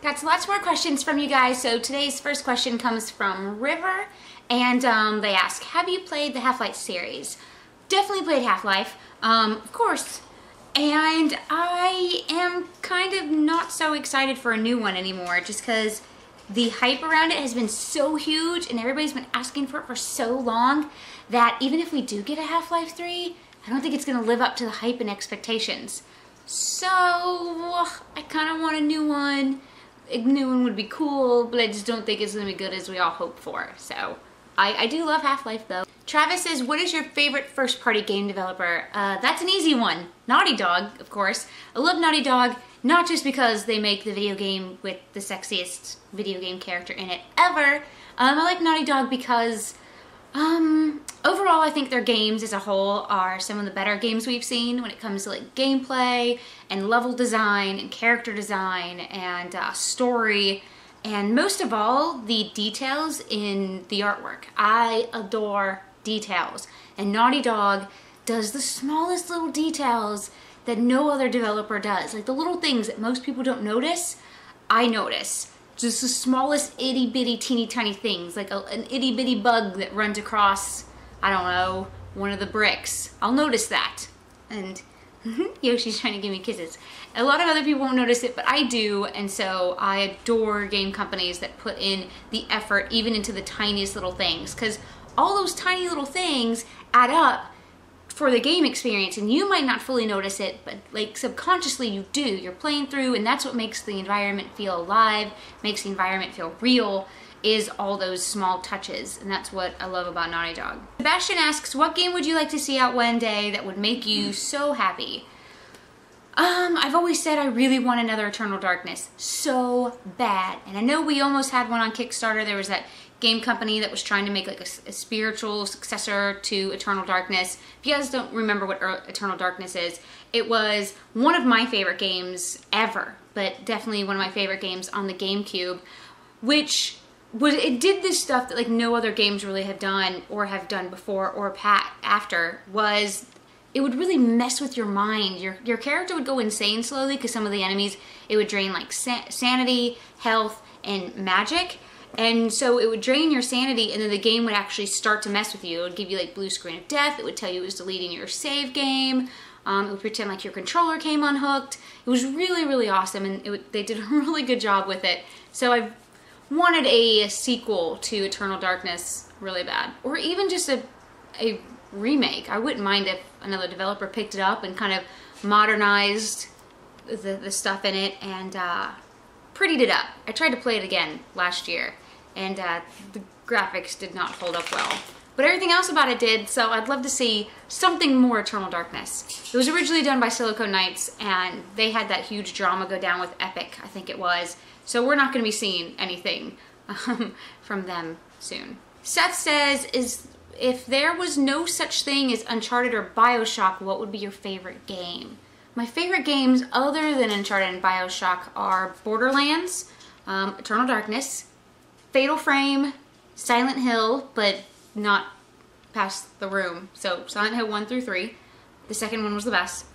Got lots more questions from you guys. So today's first question comes from River, and they ask, have you played the Half-Life series? Definitely played Half-Life, of course. And I am kind of not so excited for a new one anymore, just because the hype around it has been so huge and everybody's been asking for it for so long that even if we do get a Half-Life 3, I don't think it's going to live up to the hype and expectations. So I kind of want a new one. A new one would be cool, but I just don't think it's going to be good as we all hope for. So I do love Half-Life though. Travis says, what is your favorite first-party game developer? That's an easy one. Naughty Dog, of course. I love Naughty Dog, not just because they make the video game with the sexiest video game character in it ever. I like Naughty Dog because overall I think their games as a whole are some of the better games we've seen when it comes to like gameplay and level design and character design and story. And most of all, the details in the artwork. I adore details. And Naughty Dog does the smallest little details that no other developer does. Like the little things that most people don't notice, I notice. Just the smallest itty bitty teeny tiny things, like an itty bitty bug that runs across, I don't know, one of the bricks. I'll notice that. And Yoshi's trying to give me kisses. A lot of other people won't notice it, but I do, and so I adore game companies that put in the effort even into the tiniest little things, because all those tiny little things add up for the game experience, and you might not fully notice it, but like subconsciously you do. You're playing through, and that's what makes the environment feel alive, makes the environment feel real, is all those small touches, and that's what I love about Naughty Dog. Sebastian asks, what game would you like to see out one day that would make you so happy? I've always said I really want another Eternal Darkness so bad, and I know we almost had one on Kickstarter. There was that game company that was trying to make like a spiritual successor to Eternal Darkness. If you guys don't remember what Eternal Darkness is, it was one of my favorite games ever, but definitely one of my favorite games on the GameCube, which it did this stuff that like no other games really have done or have done before or after. Was it would really mess with your mind. Your character would go insane slowly because some of the enemies, it would drain like sanity, health, and magic. And so it would drain your sanity, and then the game would actually start to mess with you. It would give you like blue screen of death. It would tell you it was deleting your save game. It would pretend like your controller came unhooked. It was really, really awesome, and they did a really good job with it. So I wanted a sequel to Eternal Darkness really bad. Or even just a remake. I wouldn't mind if another developer picked it up and kind of modernized the stuff in it and prettied it up. I tried to play it again last year, and the graphics did not hold up well. But everything else about it did, so I'd love to see something more Eternal Darkness. It was originally done by Silicon Knights, and they had that huge drama go down with Epic, I think it was. So we're not going to be seeing anything from them soon. Seth says, if there was no such thing as Uncharted or BioShock, what would be your favorite game? My favorite games other than Uncharted and BioShock are Borderlands, Eternal Darkness, Fatal Frame, Silent Hill, but not past the room. So Silent Hill 1 through 3. The second one was the best.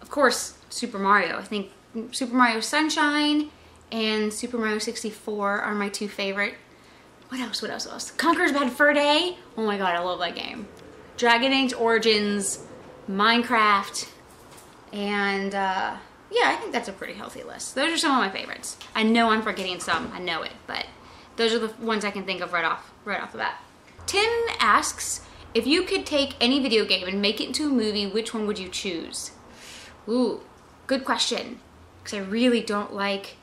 Of course, Super Mario. I think Super Mario Sunshine and Super Mario 64 are my two favorite. What else? What else? What else? Conker's Bad Fur Day. Oh my god, I love that game. Dragon Age Origins, Minecraft, and yeah, I think that's a pretty healthy list. Those are some of my favorites. I know I'm forgetting some, I know it, but those are the ones I can think of right off the bat. Tim asks, if you could take any video game and make it into a movie, which one would you choose? Ooh, good question, because I really don't like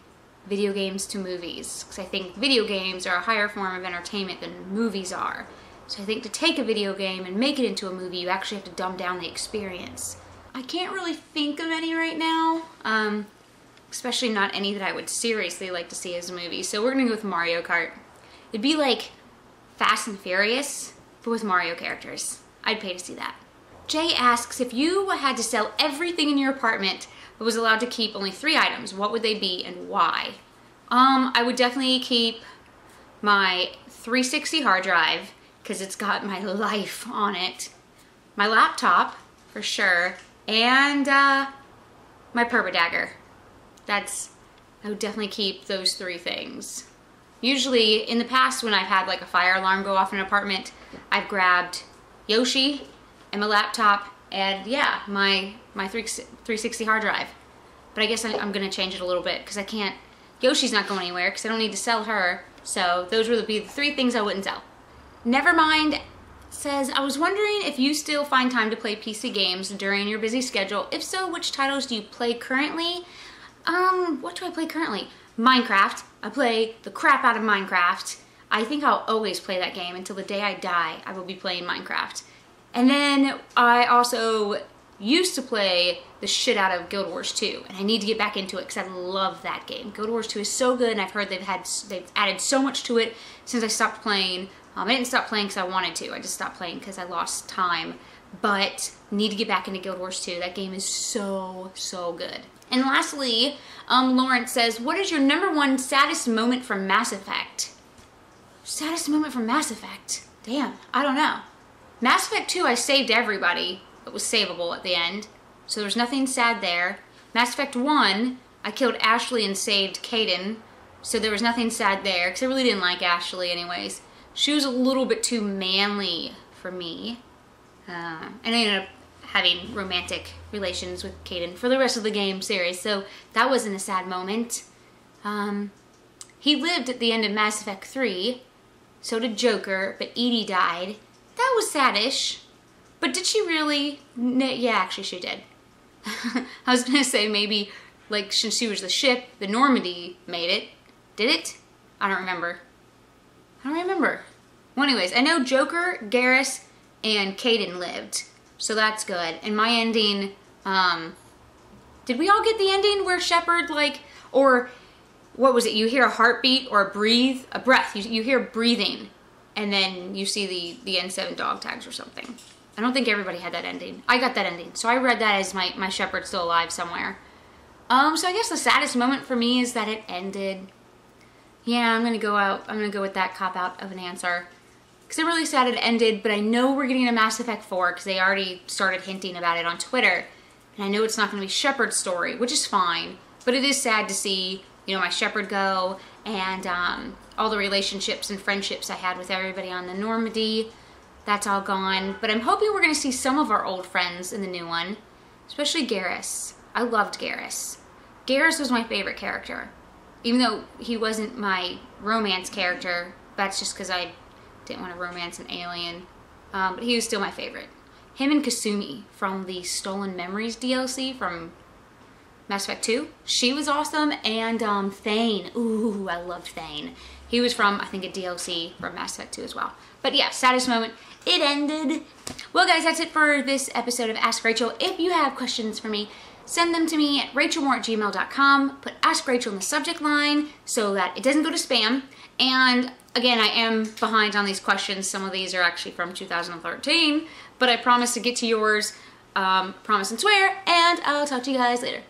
video games to movies, because I think video games are a higher form of entertainment than movies are. So I think to take a video game and make it into a movie, you actually have to dumb down the experience. I can't really think of any right now, especially not any that I would seriously like to see as a movie. So we're gonna go with Mario Kart. It'd be like Fast and Furious, but with Mario characters. I'd pay to see that. Jay asks, if you had to sell everything in your apartment but was allowed to keep only 3 items, what would they be and why? I would definitely keep my 360 hard drive, because it's got my life on it. My laptop, for sure. And my purple dagger. That's I would definitely keep those 3 things. Usually, in the past, when I've had like a fire alarm go off in an apartment, I've grabbed Yoshi and my laptop and yeah, my 360 hard drive. But I guess I'm gonna change it a little bit because I can't, Yoshi's not going anywhere because I don't need to sell her. So those would be the 3 things I wouldn't sell. Nevermind says, I was wondering if you still find time to play PC games during your busy schedule. If so, which titles do you play currently? What do I play currently? Minecraft. I play the crap out of Minecraft. I think I'll always play that game until the day I die. I will be playing Minecraft. And then I also used to play the shit out of Guild Wars 2, and I need to get back into it because I love that game. Guild Wars 2 is so good, and I've heard they've added so much to it since I stopped playing. I didn't stop playing because I wanted to. I just stopped playing because I lost time. But need to get back into Guild Wars 2. That game is so, so good. And lastly, Lawrence says, what is your #1 saddest moment from Mass Effect? Saddest moment from Mass Effect? Damn, I don't know. Mass Effect 2, I saved everybody. It was savable at the end. So there was nothing sad there. Mass Effect 1, I killed Ashley and saved Kaidan. So there was nothing sad there, because I really didn't like Ashley anyways. She was a little bit too manly for me. And I ended up having romantic relations with Kaidan for the rest of the game series, so that wasn't a sad moment. He lived at the end of Mass Effect 3, so did Joker, but Edie died. That was sad-ish. But did she really? Yeah, actually she did. I was gonna say maybe, like, since she was the ship, the Normandy made it. Did it? I don't remember. Well, anyways, I know Joker, Garrus, and Kaidan lived. So that's good. And my ending, did we all get the ending where Shepard, like, or what was it? You hear a heartbeat or a breath. You hear breathing, and then you see the N7 dog tags or something. I don't think everybody had that ending. I got that ending. So I read that as my Shepard's still alive somewhere. So I guess the saddest moment for me is that it ended. Yeah, I'm gonna go with that cop-out of an answer. Because I'm really sad it ended, but I know we're getting a Mass Effect 4 because they already started hinting about it on Twitter. And I know it's not going to be Shepard's story, which is fine. But it is sad to see, you know, my Shepard go and all the relationships and friendships I had with everybody on the Normandy. That's all gone. But I'm hoping we're going to see some of our old friends in the new one, especially Garrus. I loved Garrus. Garrus was my favorite character. Even though he wasn't my romance character, that's just because I didn't want to romance an alien, but he was still my favorite. Him and Kasumi from the Stolen Memories DLC from Mass Effect 2. She was awesome, and Thane. Ooh, I loved Thane. He was from, I think, a DLC from Mass Effect 2 as well. But yeah, saddest moment, it ended. Well guys, that's it for this episode of Ask Rachel. If you have questions for me, send them to me at rachelmoore@gmail.com. Put Ask Rachel in the subject line so that it doesn't go to spam. And again, I am behind on these questions. Some of these are actually from 2013, but I promise to get to yours, promise and swear, and I'll talk to you guys later.